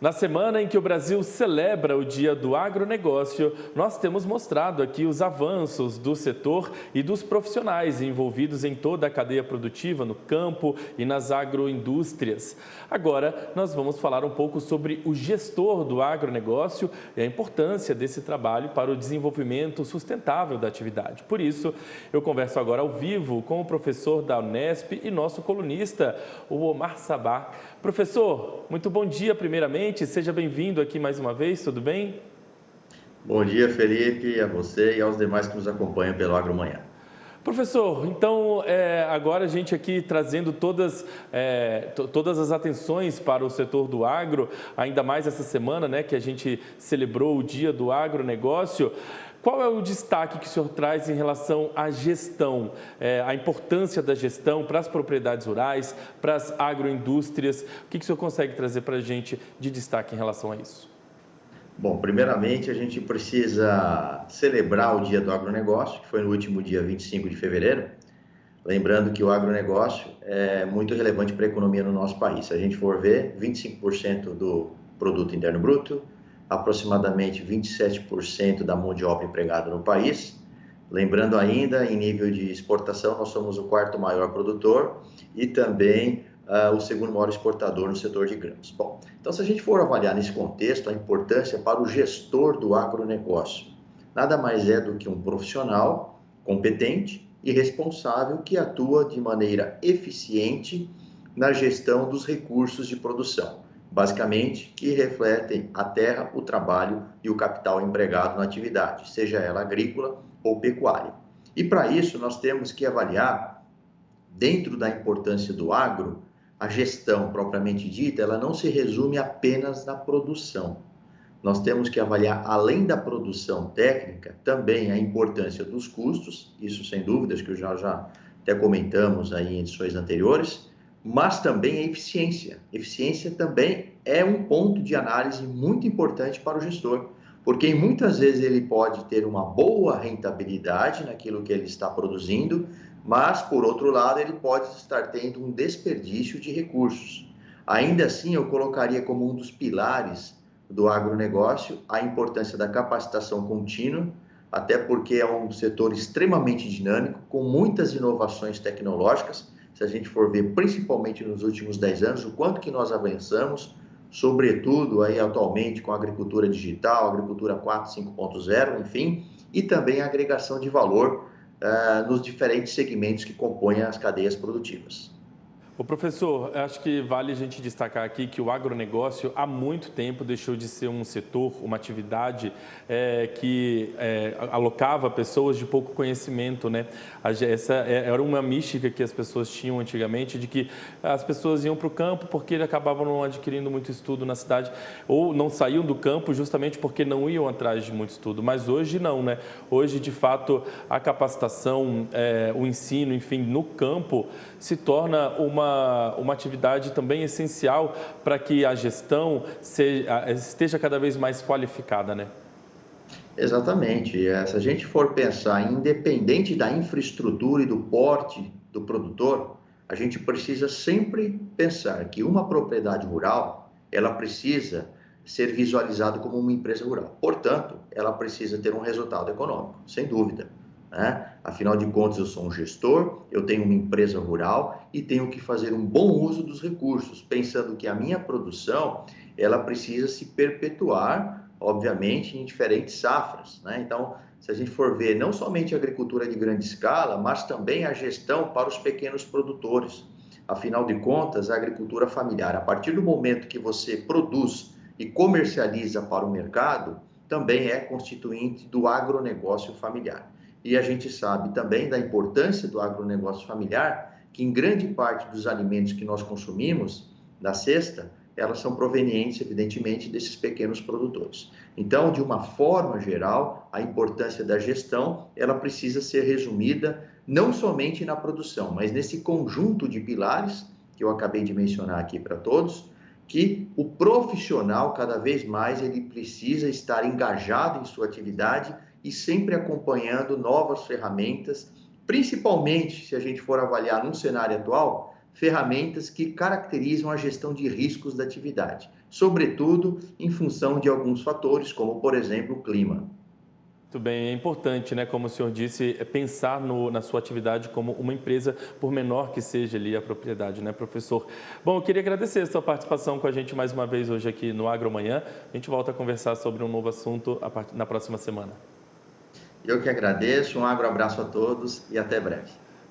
Na semana em que o Brasil celebra o Dia do Agronegócio, nós temos mostrado aqui os avanços do setor e dos profissionais envolvidos em toda a cadeia produtiva, no campo e nas agroindústrias. Agora, nós vamos falar um pouco sobre o gestor do agronegócio e a importância desse trabalho para o desenvolvimento sustentável da atividade. Por isso, eu converso agora ao vivo com o professor da Unesp e nosso colunista, o Omar Sabah. Professor, muito bom dia primeiramente, seja bem-vindo aqui mais uma vez, tudo bem? Bom dia, Felipe, a você e aos demais que nos acompanham pelo Agromanhã. Professor, então agora a gente aqui trazendo todas as atenções para o setor do agro, ainda mais essa semana, né, que a gente celebrou o Dia do Agronegócio. Qual é o destaque que o senhor traz em relação à gestão, a importância da gestão para as propriedades rurais, para as agroindústrias? O que o senhor consegue trazer para a gente de destaque em relação a isso? Bom, primeiramente a gente precisa celebrar o Dia do Agronegócio, que foi no último dia 25 de fevereiro, lembrando que o agronegócio é muito relevante para a economia no nosso país. Se a gente for ver, 25% do produto interno bruto, aproximadamente 27% da mão de obra empregada no país. Lembrando ainda, em nível de exportação, nós somos o quarto maior produtor e também o segundo maior exportador no setor de grãos. Bom, então se a gente for avaliar nesse contexto a importância para o gestor do agronegócio, nada mais é do que um profissional competente e responsável que atua de maneira eficiente na gestão dos recursos de produção, basicamente que refletem a terra, o trabalho e o capital empregado na atividade, seja ela agrícola ou pecuária. E para isso nós temos que avaliar, dentro da importância do agro, a gestão propriamente dita, ela não se resume apenas na produção. Nós temos que avaliar, além da produção técnica, também a importância dos custos, isso sem dúvidas que já até comentamos aí em edições anteriores, mas também a eficiência. Eficiência também é um ponto de análise muito importante para o gestor, porque muitas vezes ele pode ter uma boa rentabilidade naquilo que ele está produzindo, mas, por outro lado, ele pode estar tendo um desperdício de recursos. Ainda assim, eu colocaria como um dos pilares do agronegócio a importância da capacitação contínua, até porque é um setor extremamente dinâmico, com muitas inovações tecnológicas. Se a gente for ver, principalmente nos últimos 10 anos, o quanto que nós avançamos, sobretudo aí atualmente com a agricultura digital, agricultura 4, 5.0, enfim, e também a agregação de valor nos diferentes segmentos que compõem as cadeias produtivas. Ô professor, acho que vale a gente destacar aqui que o agronegócio há muito tempo deixou de ser um setor, uma atividade que alocava pessoas de pouco conhecimento, né? Essa era uma mística que as pessoas tinham antigamente, de que as pessoas iam para o campo porque acabavam não adquirindo muito estudo na cidade, ou não saíam do campo justamente porque não iam atrás de muito estudo. Mas hoje não, né? Hoje, de fato, a capacitação, o ensino, enfim, no campo se torna uma atividade também essencial para que a gestão esteja cada vez mais qualificada, né? Exatamente. Se a gente for pensar, independente da infraestrutura e do porte do produtor, a gente precisa sempre pensar que uma propriedade rural, ela precisa ser visualizada como uma empresa rural. Portanto, ela precisa ter um resultado econômico, sem dúvida, né? Afinal de contas, eu sou um gestor, eu tenho uma empresa rural e tenho que fazer um bom uso dos recursos, pensando que a minha produção, ela precisa se perpetuar, obviamente, em diferentes safras, né? Então, se a gente for ver não somente a agricultura de grande escala, mas também a gestão para os pequenos produtores. Afinal de contas, a agricultura familiar, a partir do momento que você produz e comercializa para o mercado, também é constituinte do agronegócio familiar. E a gente sabe também da importância do agronegócio familiar, que em grande parte dos alimentos que nós consumimos da cesta, elas são provenientes, evidentemente, desses pequenos produtores. Então, de uma forma geral, a importância da gestão, ela precisa ser resumida não somente na produção, mas nesse conjunto de pilares que eu acabei de mencionar aqui para todos, que o profissional, cada vez mais, ele precisa estar engajado em sua atividade e sempre acompanhando novas ferramentas, principalmente, se a gente for avaliar num cenário atual, ferramentas que caracterizam a gestão de riscos da atividade. sobretudo em função de alguns fatores, como, por exemplo, o clima. Muito bem, é importante, né, como o senhor disse, pensar na sua atividade como uma empresa, por menor que seja ali a propriedade, né, professor? Bom, eu queria agradecer a sua participação com a gente mais uma vez hoje aqui no Agro Amanhã. A gente volta a conversar sobre um novo assunto na próxima semana. Eu que agradeço, um abraço a todos e até breve.